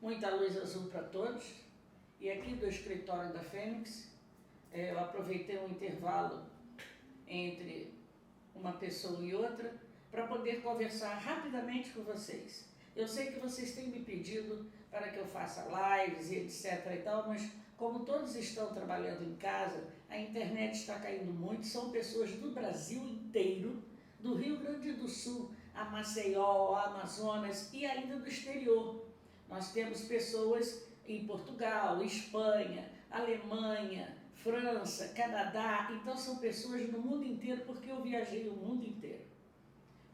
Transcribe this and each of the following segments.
Muita luz azul para todos. E aqui do escritório da Fênix, eu aproveitei um intervalo entre uma pessoa e outra para poder conversar rapidamente com vocês. Eu sei que vocês têm me pedido para que eu faça lives e etc e tal, mas como todos estão trabalhando em casa, a internet está caindo muito, são pessoas do Brasil inteiro, do Rio Grande do Sul, a Maceió, a Amazonas e ainda do exterior. Nós temos pessoas em Portugal, Espanha, Alemanha, França, Canadá, então são pessoas no mundo inteiro porque eu viajei o mundo inteiro.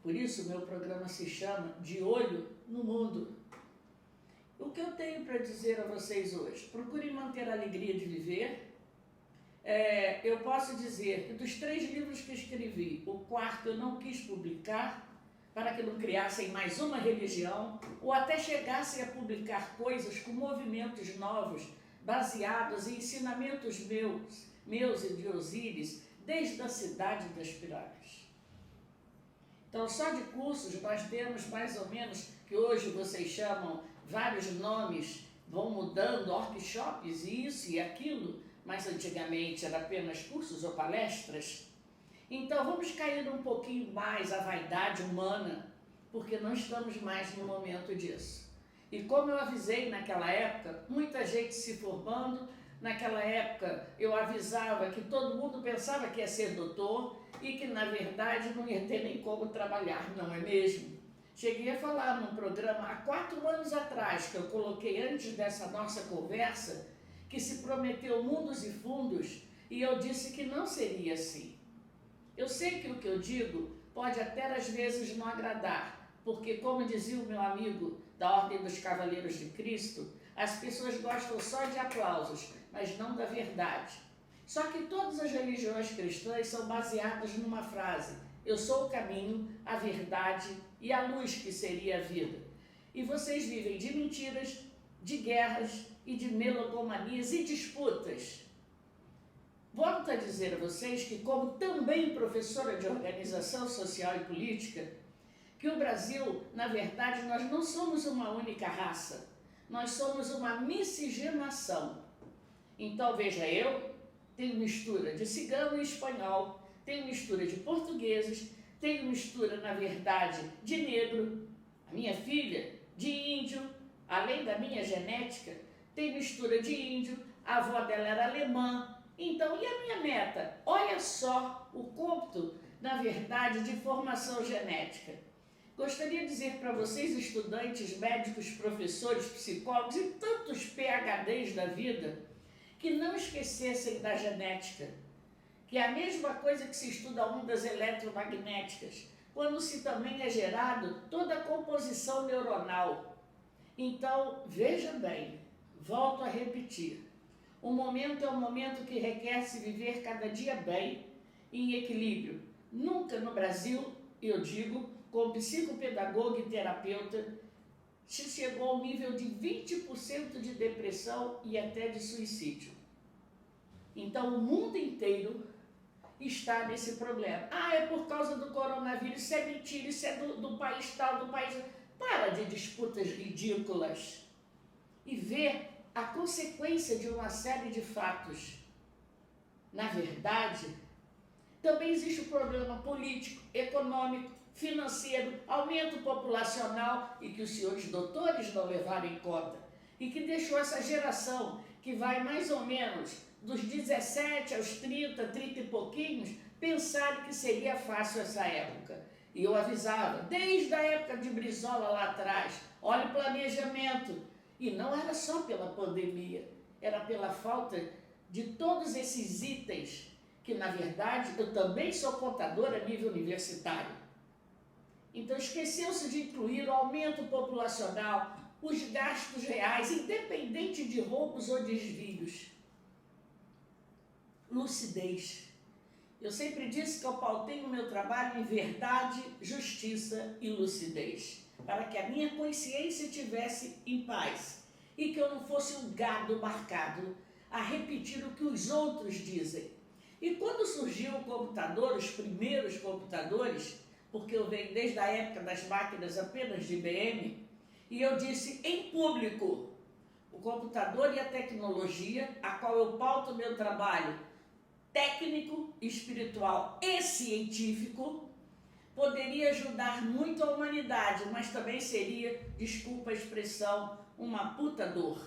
Por isso meu programa se chama De Olho no Mundo. O que eu tenho para dizer a vocês hoje? Procurem manter a alegria de viver. Eu posso dizer que dos 3 livros que escrevi, o 4º eu não quis publicar para que não criassem mais uma religião ou até chegassem a publicar coisas com movimentos novos baseados em ensinamentos meus e de Osíris, desde a cidade das pirâmides. Então, só de cursos nós temos mais ou menos, que hoje vocês chamam vários nomes, vão mudando, workshops, isso e aquilo, mas antigamente era apenas cursos ou palestras. Então vamos cair um pouquinho mais a vaidade humana, porque não estamos mais no momento disso. E como eu avisei naquela época, muita gente se formando, naquela época eu avisava que todo mundo pensava que ia ser doutor e que na verdade não ia ter nem como trabalhar, não é mesmo? Cheguei a falar num programa há 4 anos atrás, que eu coloquei antes dessa nossa conversa, que se prometeu mundos e fundos, e eu disse que não seria assim. Eu sei que o que eu digo pode até às vezes não agradar, porque como dizia o meu amigo da Ordem dos Cavaleiros de Cristo, as pessoas gostam só de aplausos, mas não da verdade. Só que todas as religiões cristãs são baseadas numa frase: eu sou o caminho, a verdade e a luz que seria a vida. E vocês vivem de mentiras, de guerras e de melogomanias e disputas. Volto a dizer a vocês que, como também professora de organização social e política, que o Brasil, na verdade, nós não somos uma única raça, nós somos uma miscigenação. Então, veja, eu tenho mistura de cigano e espanhol, tenho mistura de portugueses, tenho mistura, na verdade, de negro, a minha filha, de índio, além da minha genética, tem mistura de índio, a avó dela era alemã. Então, e a minha meta? Olha só o cômputo, na verdade, de formação genética. Gostaria de dizer para vocês, estudantes, médicos, professores, psicólogos e tantos PhDs da vida, que não esquecessem da genética, que é a mesma coisa que se estuda ondas eletromagnéticas, quando se também é gerado toda a composição neuronal. Então, veja bem, volto a repetir, o momento é um momento que requer se viver cada dia bem, em equilíbrio. Nunca no Brasil, eu digo, como psicopedagoga e terapeuta, se chegou ao nível de 20% de depressão e até de suicídio. Então, o mundo inteiro está nesse problema. É por causa do coronavírus, isso é mentira, isso é do país tal, do país... Para de disputas ridículas e vê a consequência de uma série de fatos. Na verdade, também existe o problema político, econômico, financeiro, aumento populacional e que os senhores doutores não levaram em conta e que deixou essa geração que vai mais ou menos dos 17 aos 30, 30 e pouquinhos, pensar que seria fácil essa época. E eu avisava, desde a época de Brizola lá atrás, olha o planejamento. E não era só pela pandemia, era pela falta de todos esses itens, que na verdade eu também sou contadora a nível universitário. Então esqueceu-se de incluir o aumento populacional, os gastos reais, independente de roubos ou desvios. Lucidez. Eu sempre disse que eu pautei o meu trabalho em verdade, justiça e lucidez, para que a minha consciência estivesse em paz e que eu não fosse um gado marcado a repetir o que os outros dizem. E quando surgiu o computador, os primeiros computadores, porque eu venho desde a época das máquinas apenas de IBM, e eu disse em público: o computador e a tecnologia, a qual eu pauto meu trabalho técnico, espiritual e científico, poderia ajudar muito a humanidade, mas também seria, desculpa a expressão, uma puta dor.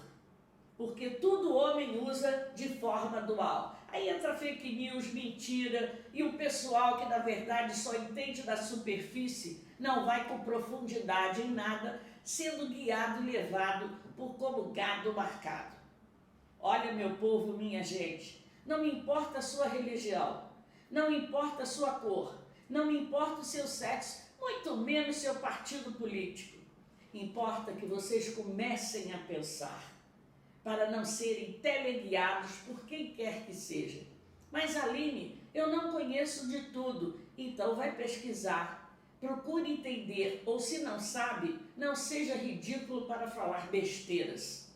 Porque tudo o homem usa de forma dual. Aí entra fake news, mentira, e o pessoal que na verdade só entende da superfície, não vai com profundidade em nada, sendo guiado e levado por como gado marcado. Olha, meu povo, minha gente, não me importa a sua religião, não me importa a sua cor, não me importa o seu sexo, muito menos seu partido político. Importa que vocês comecem a pensar, para não serem teleguiados por quem quer que seja. Mas, Aline, eu não conheço de tudo, então vai pesquisar. Procure entender, ou se não sabe, não seja ridículo para falar besteiras.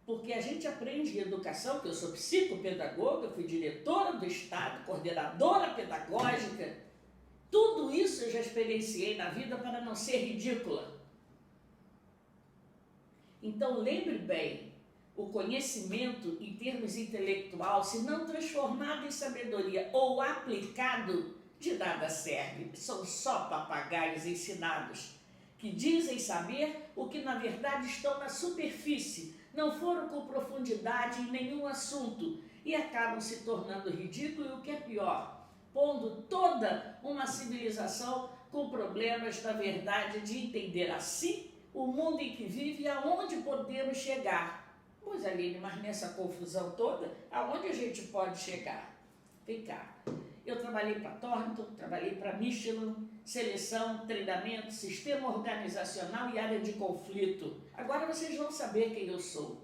Porque a gente aprende em educação, que eu sou psicopedagoga, fui diretora do Estado, coordenadora pedagógica, tudo isso eu já experienciei na vida para não ser ridícula. Então, lembre bem, o conhecimento em termos intelectual, se não transformado em sabedoria ou aplicado, de nada serve. São só papagaios ensinados, que dizem saber o que na verdade estão na superfície, não foram com profundidade em nenhum assunto e acabam se tornando ridículos e o que é pior, pondo toda uma civilização com problemas, na verdade, de entender a si, o mundo em que vive e aonde podemos chegar. Pois, Aline, mas nessa confusão toda, aonde a gente pode chegar? Vem cá. Eu trabalhei para Thornton, trabalhei para Michelin, seleção, treinamento, sistema organizacional e área de conflito. Agora vocês vão saber quem eu sou.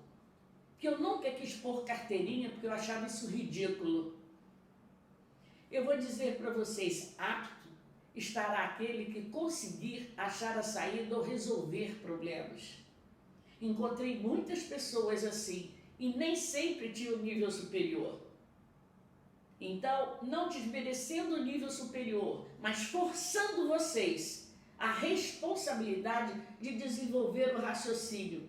Que eu nunca quis pôr carteirinha porque eu achava isso ridículo. Eu vou dizer para vocês, apto estará aquele que conseguir achar a saída ou resolver problemas. Encontrei muitas pessoas assim e nem sempre tinham nível superior. Então, não desmerecendo o nível superior, mas forçando vocês a responsabilidade de desenvolver o raciocínio.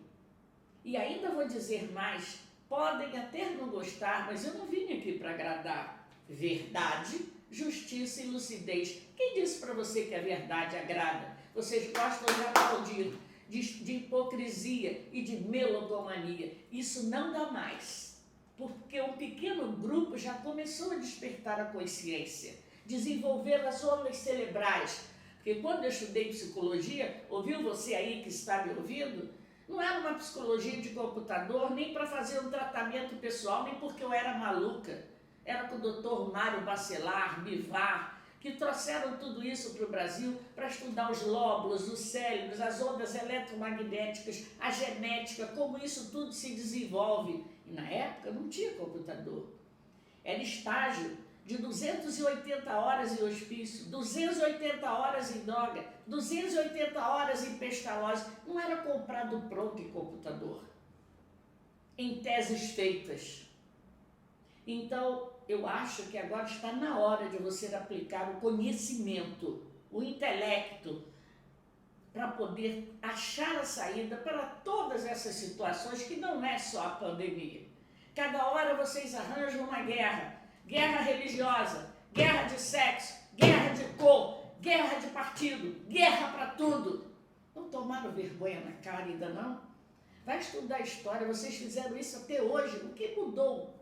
E ainda vou dizer mais, podem até não gostar, mas eu não vim aqui para agradar. Verdade, justiça e lucidez. Quem disse para você que a verdade agrada? Vocês gostam de aplaudir, de hipocrisia e de melogomania. Isso não dá mais. Porque um pequeno grupo já começou a despertar a consciência, desenvolver as ondas cerebrais. Porque quando eu estudei psicologia, ouviu você aí que está me ouvindo? Não era uma psicologia de computador, nem para fazer um tratamento pessoal, nem porque eu era maluca. Era com o Dr. Mário Bacelar, Bivar, que trouxeram tudo isso para o Brasil para estudar os lóbulos, os cérebros, as ondas eletromagnéticas, a genética, como isso tudo se desenvolve. E na época não tinha computador. Era estágio de 280 horas em hospício, 280 horas em droga, 280 horas em pestalose. Não era comprado pronto em computador, em teses feitas. Então, eu acho que agora está na hora de você aplicar o conhecimento, o intelecto, para poder achar a saída para todas essas situações que não é só a pandemia. Cada hora vocês arranjam uma guerra, guerra religiosa, guerra de sexo, guerra de cor, guerra de partido, guerra para tudo. Não tomaram vergonha na cara ainda não? Vai estudar a história, vocês fizeram isso até hoje, o que mudou?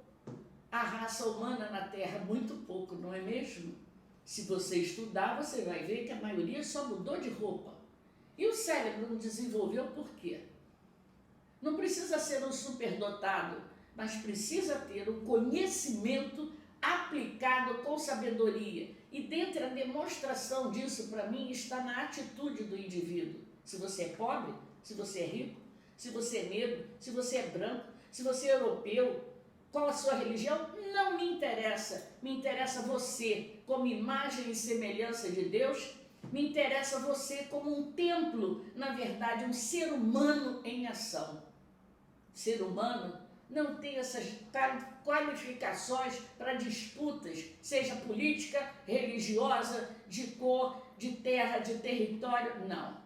A raça humana na Terra, muito pouco, não é mesmo? Se você estudar, você vai ver que a maioria só mudou de roupa. E o cérebro não desenvolveu por quê? Não precisa ser um superdotado, mas precisa ter um conhecimento aplicado com sabedoria. E dentro da demonstração disso, para mim, está na atitude do indivíduo. Se você é pobre, se você é rico, se você é negro, se você é branco, se você é europeu, qual a sua religião? Não me interessa. Me interessa você como imagem e semelhança de Deus. Me interessa você como um templo, na verdade, um ser humano em ação. Ser humano não tem essas qualificações para disputas, seja política, religiosa, de cor, de terra, de território, não.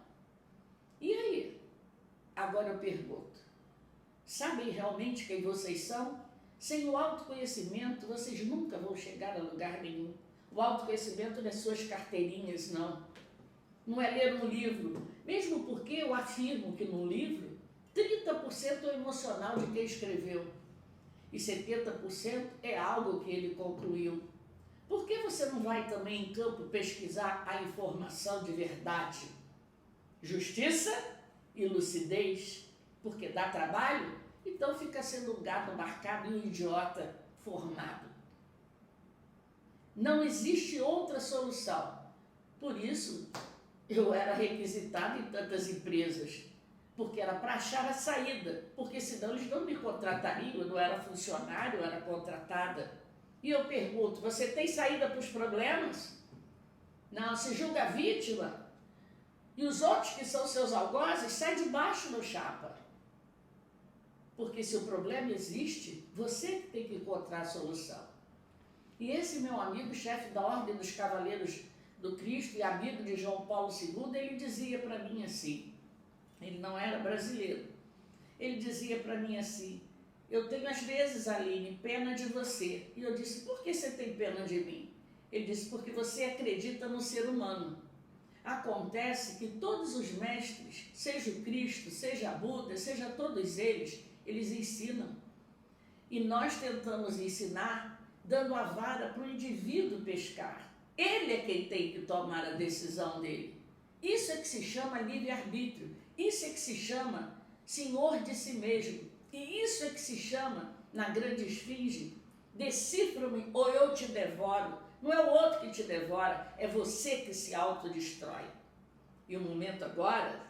E aí? Agora eu pergunto, sabem realmente quem vocês são? Sem o autoconhecimento, vocês nunca vão chegar a lugar nenhum. O autoconhecimento não é suas carteirinhas, não. Não é ler um livro. Mesmo porque eu afirmo que no livro, 30% é emocional de quem escreveu. E 70% é algo que ele concluiu. Por que você não vai também em campo pesquisar a informação de verdade? Justiça e lucidez, porque dá trabalho, então fica sendo um gato marcado e um idiota formado. Não existe outra solução. Por isso, eu era requisitada em tantas empresas, porque era para achar a saída, porque senão eles não me contratariam, eu não era funcionário, eu era contratada. E eu pergunto, você tem saída para os problemas? Não, se julga vítima. E os outros que são seus algozes, sai de baixo, meu chapa. Porque se o problema existe, você que tem que encontrar a solução. E esse meu amigo, chefe da Ordem dos Cavaleiros do Cristo e amigo de João Paulo II, ele dizia para mim assim, ele não era brasileiro, ele dizia para mim assim, eu tenho às vezes, Aline, pena de você. E eu disse, por que você tem pena de mim? Ele disse, porque você acredita no ser humano. Acontece que todos os mestres, seja o Cristo, seja Buda, seja todos eles ensinam. E nós tentamos ensinar dando a vara para o indivíduo pescar. Ele é quem tem que tomar a decisão dele. Isso é que se chama livre-arbítrio. Isso é que se chama senhor de si mesmo. E isso é que se chama, na grande esfinge, decifra-me ou eu te devoro. Não é o outro que te devora, é você que se autodestrói. E o momento agora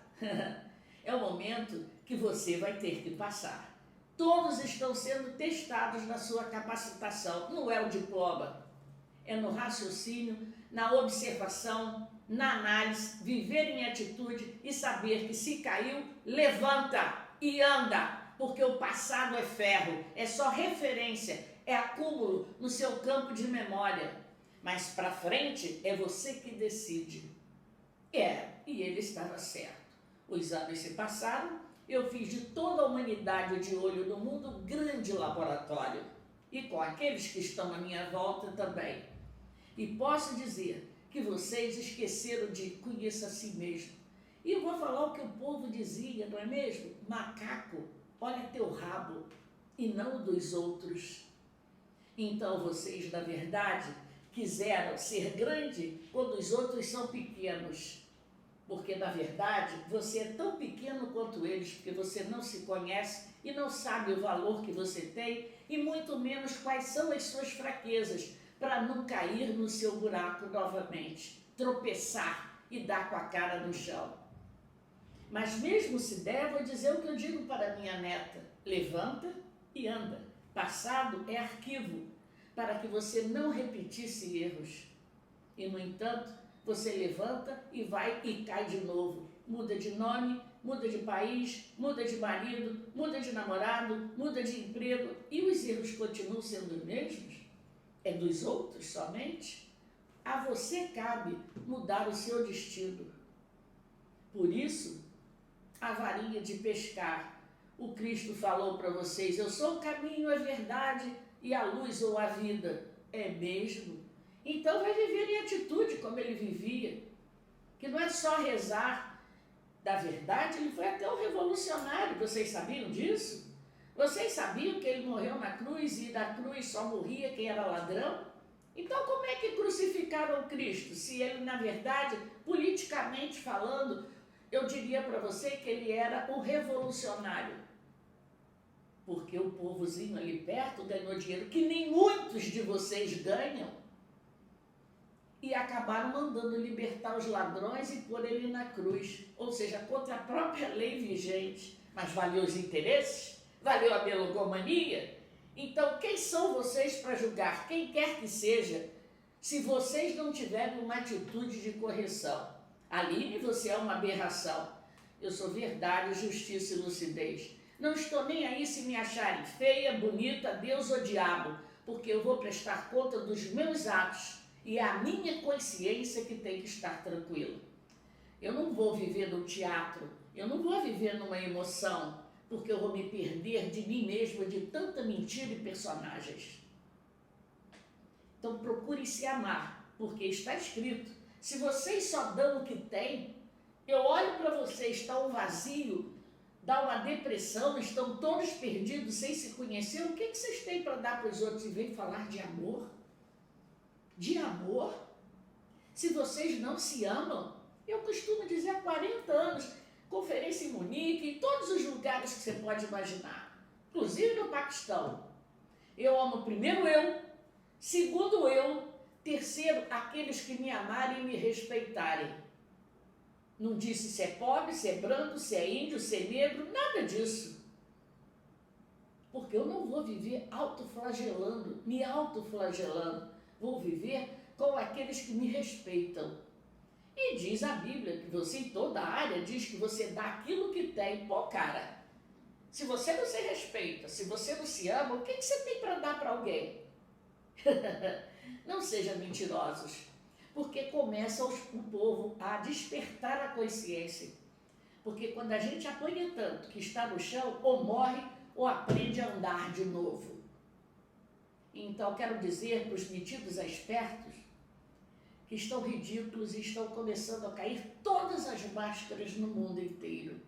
é o momento que você vai ter que passar. Todos estão sendo testados na sua capacitação. Não é o diploma, é no raciocínio, na observação, na análise, viver em atitude e saber que se caiu, levanta e anda. Porque o passado é ferro, é só referência, é acúmulo no seu campo de memória. Mas para frente é você que decide. E ele estava certo. Os anos se passaram, eu fiz de toda a humanidade de olho no mundo um grande laboratório. E com aqueles que estão à minha volta também. E posso dizer que vocês esqueceram de conhecer a si mesmo. E eu vou falar o que o povo dizia, não é mesmo? Macaco, olha teu rabo, e não o dos outros. Então vocês, na verdade, quiseram ser grande quando os outros são pequenos. Porque, na verdade, você é tão pequeno quanto eles, porque você não se conhece e não sabe o valor que você tem e muito menos quais são as suas fraquezas para não cair no seu buraco novamente, tropeçar e dar com a cara no chão. Mas mesmo se der, vou dizer o que eu digo para minha neta, levanta e anda. Passado é arquivo, para que você não repetisse erros. E, no entanto, você levanta e vai e cai de novo. Muda de nome, muda de país, muda de marido, muda de namorado, muda de emprego. E os erros continuam sendo os mesmos? É dos outros somente? A você cabe mudar o seu destino. Por isso, a varinha de pescar. O Cristo falou para vocês, eu sou o caminho, a verdade e a luz ou a vida. É mesmo? Então vai viver em atitude como ele vivia, que não é só rezar. Da verdade, ele foi até um revolucionário, vocês sabiam disso? Vocês sabiam que ele morreu na cruz e da cruz só morria quem era ladrão? Então como é que crucificaram Cristo? Se ele, na verdade, politicamente falando, eu diria para você que ele era um revolucionário. Porque o povozinho ali perto ganhou dinheiro que nem muitos de vocês ganham. E acabaram mandando libertar os ladrões e pôr ele na cruz. Ou seja, contra a própria lei vigente. Mas valeu os interesses? Valeu a melogomania? Então, quem são vocês para julgar quem quer que seja, se vocês não tiverem uma atitude de correção? Aline, você é uma aberração. Eu sou verdade, justiça e lucidez. Não estou nem aí se me acharem feia, bonita, Deus ou diabo, porque eu vou prestar conta dos meus atos. E é a minha consciência que tem que estar tranquila. Eu não vou viver no teatro Eu não vou viver numa emoção, porque eu vou me perder de mim mesmo, de tanta mentira e personagens. Então procure se amar, porque está escrito, se vocês só dão o que têm, eu olho para vocês, está um vazio, dá uma depressão, estão todos perdidos, sem se conhecer, o que vocês têm para dar para os outros? E vem falar de amor? De amor? Se vocês não se amam, eu costumo dizer há 40 anos, conferência em Munique, em todos os lugares que você pode imaginar, inclusive no Paquistão. Eu amo primeiro eu, segundo eu, terceiro, aqueles que me amarem e me respeitarem. Não disse se é pobre, se é branco, se é índio, se é negro, nada disso. Porque eu não vou viver autoflagelando, me autoflagelando. Vou viver com aqueles que me respeitam. E diz a Bíblia que você em toda a área diz que você dá aquilo que tem. Pô, cara, se você não se respeita, se você não se ama, o que você tem para dar para alguém? Não sejam mentirosos, porque começa o povo a despertar a consciência. Porque quando a gente apanha tanto que está no chão, ou morre ou aprende a andar de novo. Então, quero dizer para os metidos a espertos que estão ridículos e estão começando a cair todas as máscaras no mundo inteiro.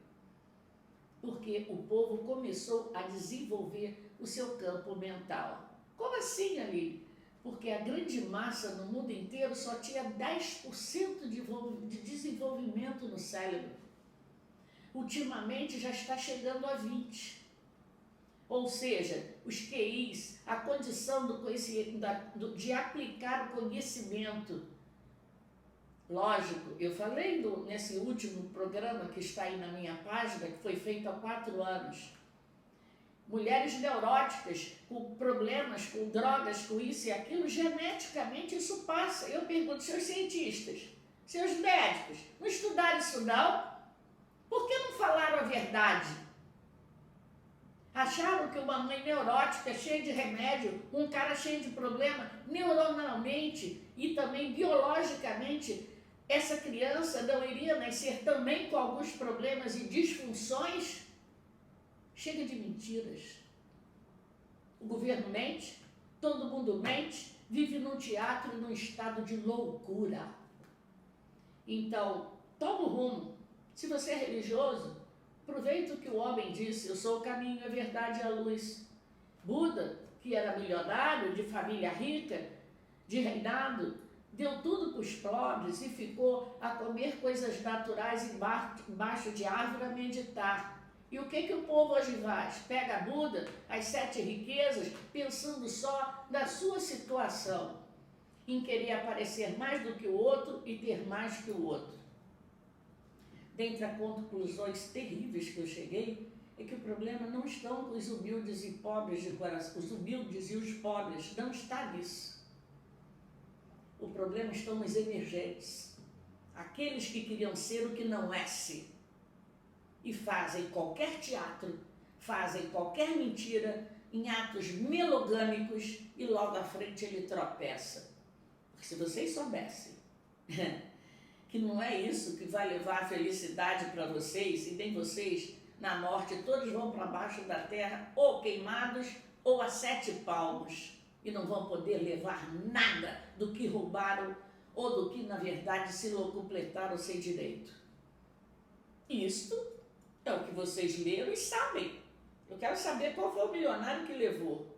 Porque o povo começou a desenvolver o seu campo mental. Como assim, Aline? Porque a grande massa no mundo inteiro só tinha 10% de desenvolvimento no cérebro. Ultimamente já está chegando a 20%. Ou seja, os QIs, a condição do conhecimento, de aplicar o conhecimento. Lógico, eu falei nesse último programa que está aí na minha página, que foi feito há 4 anos. Mulheres neuróticas, com problemas, com drogas, com isso e aquilo, geneticamente isso passa. Eu pergunto, seus cientistas, seus médicos, não estudaram isso não? Por que não falaram a verdade? Acharam que uma mãe neurótica, cheia de remédio, um cara cheio de problema, neuronalmente e também biologicamente, essa criança não iria nascer também com alguns problemas e disfunções? Chega de mentiras. O governo mente, todo mundo mente, vive num teatro e num estado de loucura. Então, toma o rumo. Se você é religioso, aproveita o que o homem disse, eu sou o caminho, a verdade e a luz. Buda, que era milionário, de família rica, de reinado, deu tudo para os pobres e ficou a comer coisas naturais embaixo de árvore a meditar. E o que o povo hoje faz? Pega a Buda, as 7 riquezas, pensando só na sua situação, em querer aparecer mais do que o outro e ter mais que o outro. Dentre as conclusões terríveis que eu cheguei, é que o problema não estão com os humildes e pobres de coração, os humildes e os pobres, não está nisso. O problema estão nos emergentes, aqueles que queriam ser o que não é-se, e fazem qualquer teatro, fazem qualquer mentira em atos melogâmicos e logo à frente ele tropeça. Porque se vocês soubessem que não é isso que vai levar a felicidade para vocês, e nem vocês, na morte, todos vão para baixo da terra, ou queimados, ou a 7 palmos, e não vão poder levar nada do que roubaram, ou do que, na verdade, se locupletaram sem direito. Isto é o que vocês leram e sabem. Eu quero saber qual foi o milionário que levou.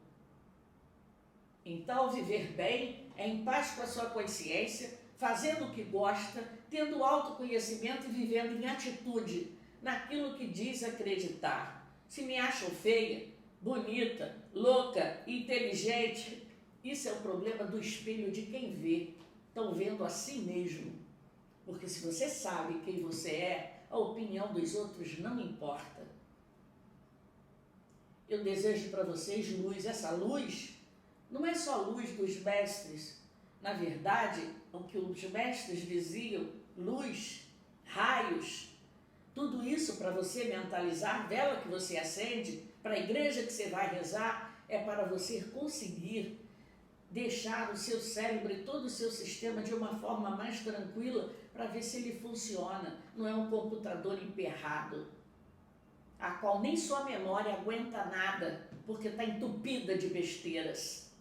Então, viver bem é em paz com a sua consciência, fazendo o que gosta, tendo autoconhecimento e vivendo em atitude, naquilo que diz acreditar. Se me acham feia, bonita, louca, inteligente, isso é o problema do espelho de quem vê. Estão vendo a si mesmo. Porque se você sabe quem você é, a opinião dos outros não importa. Eu desejo para vocês luz. Essa luz não é só luz dos mestres. Na verdade, o que os mestres diziam, luz, raios, tudo isso para você mentalizar, vela que você acende, para a igreja que você vai rezar, é para você conseguir deixar o seu cérebro e todo o seu sistema de uma forma mais tranquila, para ver se ele funciona. Não é um computador emperrado, a qual nem sua memória aguenta nada, porque está entupida de besteiras.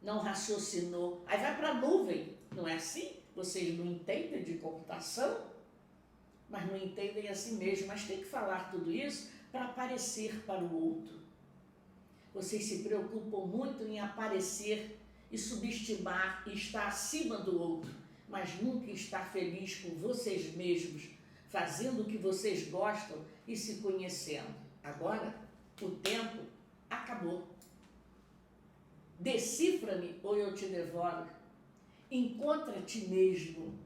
Não raciocinou. Aí vai para a nuvem, não é assim? Vocês não entendem de computação, mas não entendem assim mesmo. Mas tem que falar tudo isso para aparecer para o outro. Vocês se preocupam muito em aparecer e subestimar e estar acima do outro, mas nunca estar feliz com vocês mesmos, fazendo o que vocês gostam e se conhecendo. Agora, o tempo acabou. Decifra-me ou eu te devoro. Encontra ti mesmo,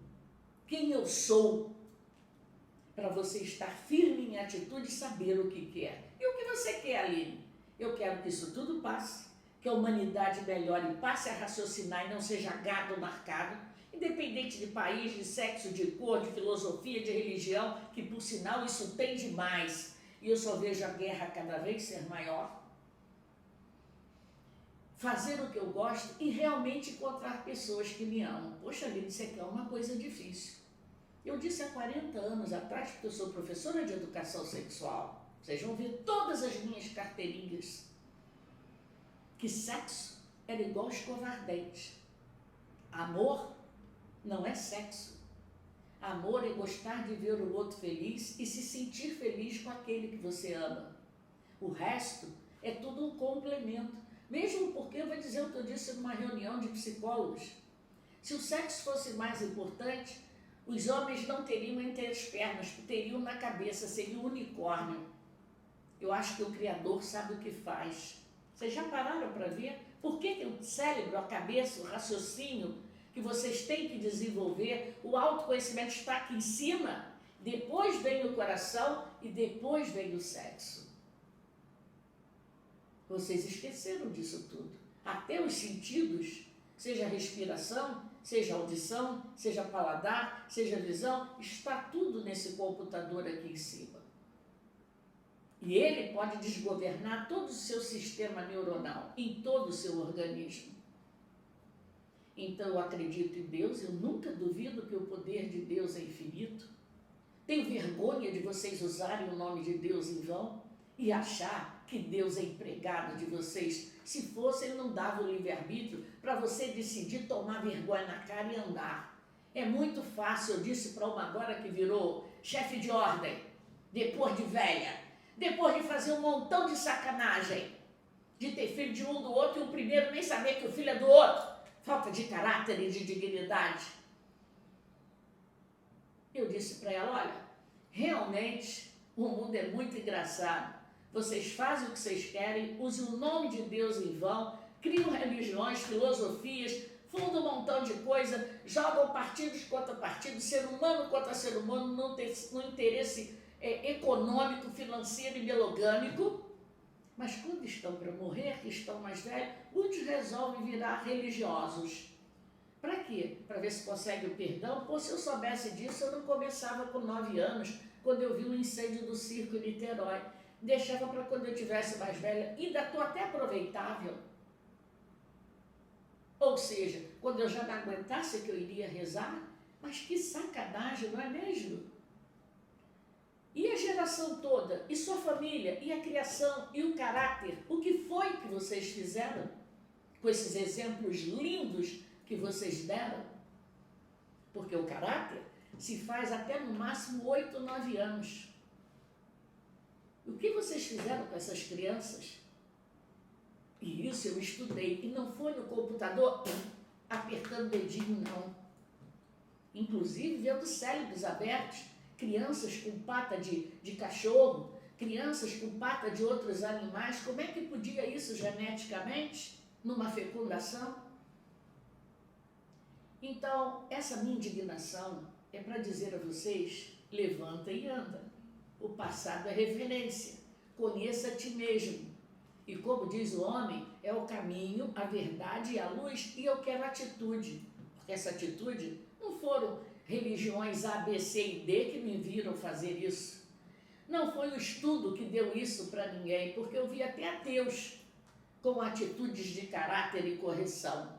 quem eu sou, para você estar firme em atitude e saber o que quer. E o que você quer, Aline? Eu quero que isso tudo passe, que a humanidade melhore e passe a raciocinar e não seja gado marcado, independente de país, de sexo, de cor, de filosofia, de religião, que por sinal isso tem demais. E eu só vejo a guerra cada vez ser maior. Fazer o que eu gosto e realmente encontrar pessoas que me amam. Poxa, Aline, isso aqui é uma coisa difícil. Eu disse há 40 anos atrás, porque eu sou professora de educação sexual, vocês vão ver todas as minhas carteirinhas, que sexo era igual escovardente. Amor não é sexo. Amor é gostar de ver o outro feliz e se sentir feliz com aquele que você ama. O resto é tudo um complemento. Mesmo porque, eu vou dizer o que eu disse numa reunião de psicólogos, se o sexo fosse mais importante, os homens não teriam entre as pernas, teriam na cabeça, seria um unicórnio. Eu acho que o Criador sabe o que faz. Vocês já pararam para ver por que o cérebro, a cabeça, o raciocínio que vocês têm que desenvolver, o autoconhecimento está aqui em cima, depois vem o coração e depois vem o sexo. Vocês esqueceram disso tudo. Até os sentidos, seja a respiração, seja a audição, seja paladar, seja a visão, está tudo nesse computador aqui em cima. E ele pode desgovernar todo o seu sistema neuronal, em todo o seu organismo. Então eu acredito em Deus, eu nunca duvido que o poder de Deus é infinito. Tenho vergonha de vocês usarem o nome de Deus em vão e achar que Deus é empregado de vocês. Se fosse, ele não dava o livre-arbítrio para você decidir tomar vergonha na cara e andar. É muito fácil, eu disse para uma agora que virou chefe de ordem, depois de velha, depois de fazer um montão de sacanagem, de ter filho de um do outro e o primeiro nem saber que o filho é do outro. Falta de caráter e de dignidade. Eu disse para ela, olha, realmente o mundo é muito engraçado. Vocês fazem o que vocês querem, usem o nome de Deus em vão, criam religiões, filosofias, fundam um montão de coisa, jogam partidos contra partidos, ser humano contra ser humano, no interesse econômico, financeiro e melogâmico. Mas quando estão para morrer, que estão mais velhos, muitos resolvem virar religiosos. Para quê? Para ver se consegue o perdão? Pô, se eu soubesse disso, eu não começava com 9 anos, quando eu vi o incêndio do circo em Niterói. Deixava para quando eu tivesse mais velha, ainda estou até aproveitável. Ou seja, quando eu já não aguentasse que eu iria rezar, mas que sacanagem, não é mesmo? E a geração toda, e sua família, e a criação, e o caráter, o que foi que vocês fizeram com esses exemplos lindos que vocês deram? Porque o caráter se faz até no máximo 8, 9 anos. O que vocês fizeram com essas crianças? E isso eu estudei, e não foi no computador apertando o dedinho, não. Inclusive vendo cérebros abertos, crianças com pata de cachorro, crianças com pata de outros animais. Como é que podia isso geneticamente, numa fecundação? Então, essa minha indignação é para dizer a vocês, levanta e anda. O passado é referência, conheça a ti mesmo. E como diz o homem, é o caminho, a verdade e a luz, e eu quero atitude. Porque essa atitude não foram religiões A, B, C e D que me viram fazer isso. Não foi o estudo que deu isso para ninguém, porque eu vi até ateus com atitudes de caráter e correção.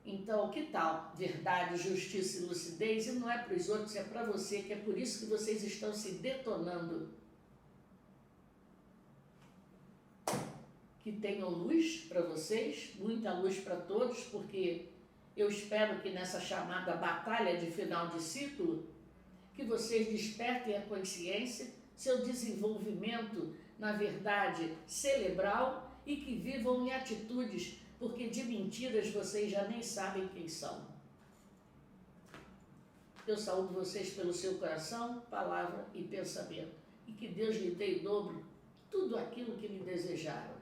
Então, que tal verdade, justiça e lucidez? E não é para os outros, é para você, que é por isso que vocês estão se detonando. Que tenham luz para vocês, muita luz para todos, porque eu espero que nessa chamada batalha de final de ciclo, que vocês despertem a consciência, seu desenvolvimento, na verdade, cerebral, e que vivam em atitudes, porque de mentiras vocês já nem sabem quem são. Eu saúdo vocês pelo seu coração, palavra e pensamento, e que Deus lhe dê em dobro tudo aquilo que lhe desejaram.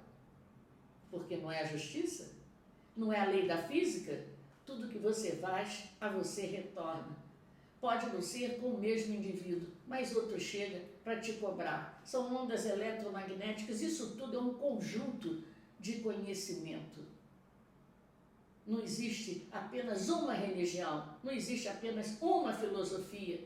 Porque não é a justiça? Não é a lei da física? Tudo que você faz, a você retorna. Pode não ser com o mesmo indivíduo, mas outro chega para te cobrar. São ondas eletromagnéticas, isso tudo é um conjunto de conhecimento. Não existe apenas uma religião, não existe apenas uma filosofia.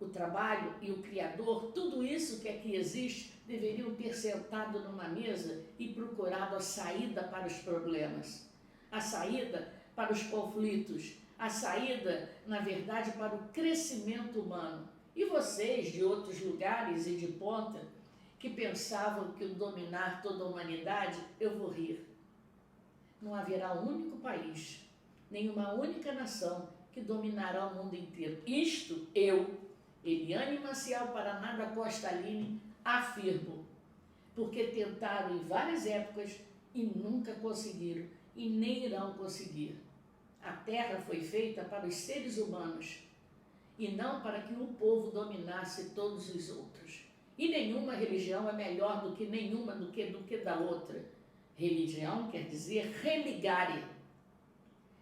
O trabalho e o Criador, tudo isso que aqui existe, deveriam ter sentado numa mesa e procurado a saída para os problemas, a saída para os conflitos, a saída, na verdade, para o crescimento humano. E vocês, de outros lugares e de ponta, que pensavam que o dominar toda a humanidade, eu vou rir. Não haverá um único país, nenhuma única nação que dominará o mundo inteiro. Isto eu, Eliane Maciel Paraná da Costa Aline, afirmo, porque tentaram em várias épocas e nunca conseguiram, e nem irão conseguir. A terra foi feita para os seres humanos, e não para que um povo dominasse todos os outros. E nenhuma religião é melhor do que nenhuma, do que da outra. Religião quer dizer religare.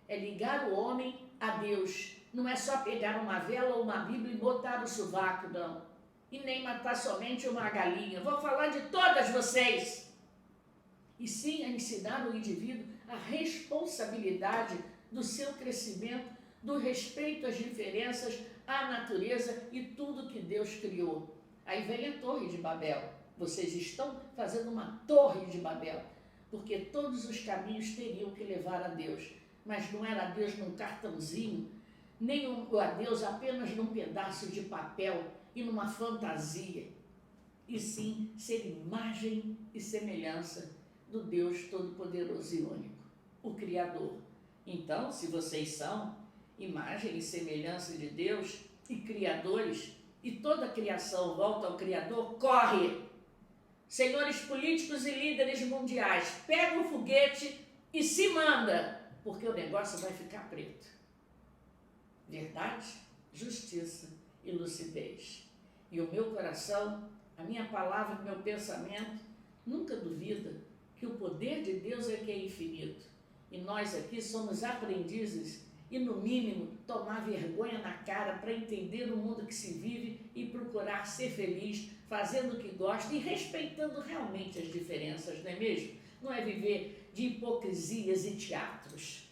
É ligar o homem a Deus. Não é só pegar uma vela ou uma Bíblia e botar no sovaco, não. E nem matar somente uma galinha. Vou falar de todas vocês. E sim a ensinar o indivíduo a responsabilidade do seu crescimento, do respeito às diferenças, à natureza e tudo que Deus criou. Aí vem a Torre de Babel. Vocês estão fazendo uma Torre de Babel, porque todos os caminhos teriam que levar a Deus. Mas não era Deus num cartãozinho, nem a Deus apenas num pedaço de papel e numa fantasia, e sim ser imagem e semelhança do Deus Todo-Poderoso e Único, o Criador. Então, se vocês são imagem e semelhança de Deus e criadores, e toda a criação volta ao Criador, corre! Senhores políticos e líderes mundiais, pega o foguete e se manda, porque o negócio vai ficar preto. Verdade, justiça e lucidez. E o meu coração, a minha palavra, o meu pensamento, nunca duvida que o poder de Deus é que é infinito. E nós aqui somos aprendizes e, no mínimo, tomar vergonha na cara para entender o mundo que se vive e procurar ser feliz, fazendo o que gosta e respeitando realmente as diferenças, não é mesmo? Não é viver de hipocrisias e teatros.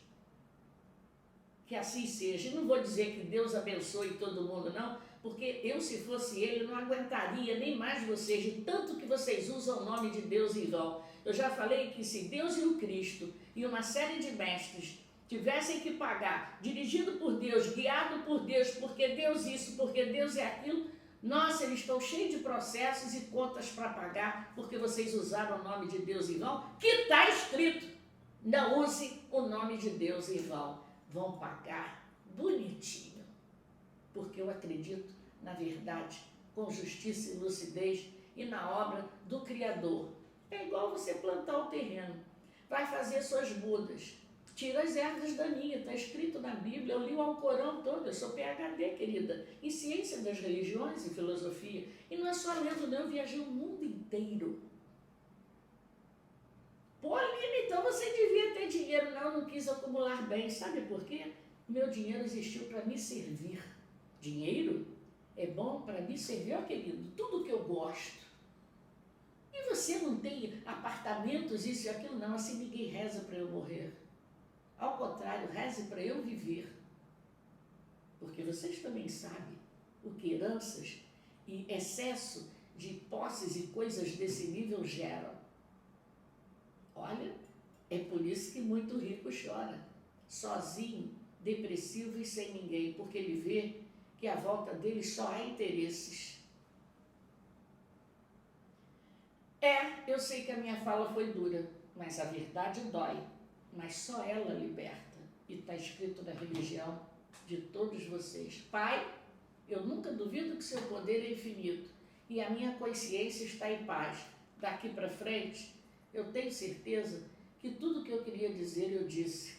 Que assim seja. E não vou dizer que Deus abençoe todo mundo, não, porque eu, se fosse Ele, não aguentaria nem mais vocês, de tanto que vocês usam o nome de Deus em vão. Eu já falei que se Deus e o Cristo e uma série de mestres tivessem que pagar, dirigido por Deus, guiado por Deus, porque Deus isso, porque Deus é aquilo, nossa, eles estão cheios de processos e contas para pagar, porque vocês usaram o nome de Deus em vão, que está escrito, não use o nome de Deus em vão. Vão pagar bonitinho, porque eu acredito na verdade, com justiça e lucidez e na obra do Criador. É igual você plantar o terreno, vai fazer suas mudas, tira as ervas daninhas, está escrito na Bíblia, eu li o Alcorão todo, eu sou PhD, querida, em ciência das religiões e filosofia, e não é só lendo, não, eu viajei o mundo inteiro. Pô, Aline, então você devia ter dinheiro. Não, eu não quis acumular bens. Sabe por quê? Meu dinheiro existiu para me servir. Dinheiro é bom para me servir, ó querido, tudo que eu gosto. E você não tem apartamentos, isso e aquilo, não, assim ninguém reza para eu morrer. Ao contrário, reze para eu viver. Porque vocês também sabem o que heranças e excesso de posses e coisas desse nível geram. Olha, é por isso que muito rico chora. sozinho, depressivo e sem ninguém, porque ele vê que à volta dele só há interesses. Eu sei que a minha fala foi dura, mas a verdade dói, mas só ela liberta. E está escrito na religião de todos vocês. Pai, eu nunca duvido que seu poder é infinito e a minha consciência está em paz. Daqui para frente, eu tenho certeza que tudo que eu queria dizer eu disse.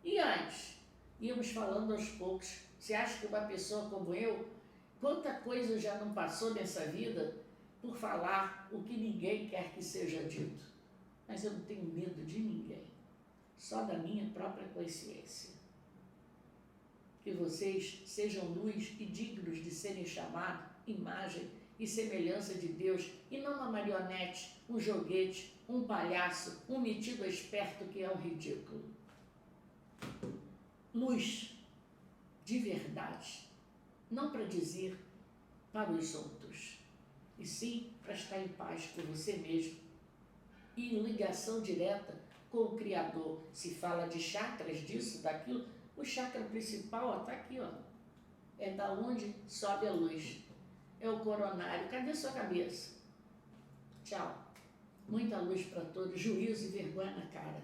E antes, íamos falando aos poucos. Você acha que uma pessoa como eu, quanta coisa já não passou nessa vida por falar o que ninguém quer que seja dito? Mas eu não tenho medo de ninguém, só da minha própria consciência. Que vocês sejam luz e dignos de serem chamados imagem e semelhança de Deus, e não uma marionete, um joguete, um palhaço, um metido esperto que é um ridículo. Luz de verdade, não para dizer para os outros, e sim para estar em paz com você mesmo e em ligação direta com o Criador. Se fala de chakras, disso, daquilo, o chakra principal está aqui, ó. É da onde sobe a luz. É o coronário. Cadê sua cabeça? Tchau. Muita luz para todos, juízo e vergonha na cara.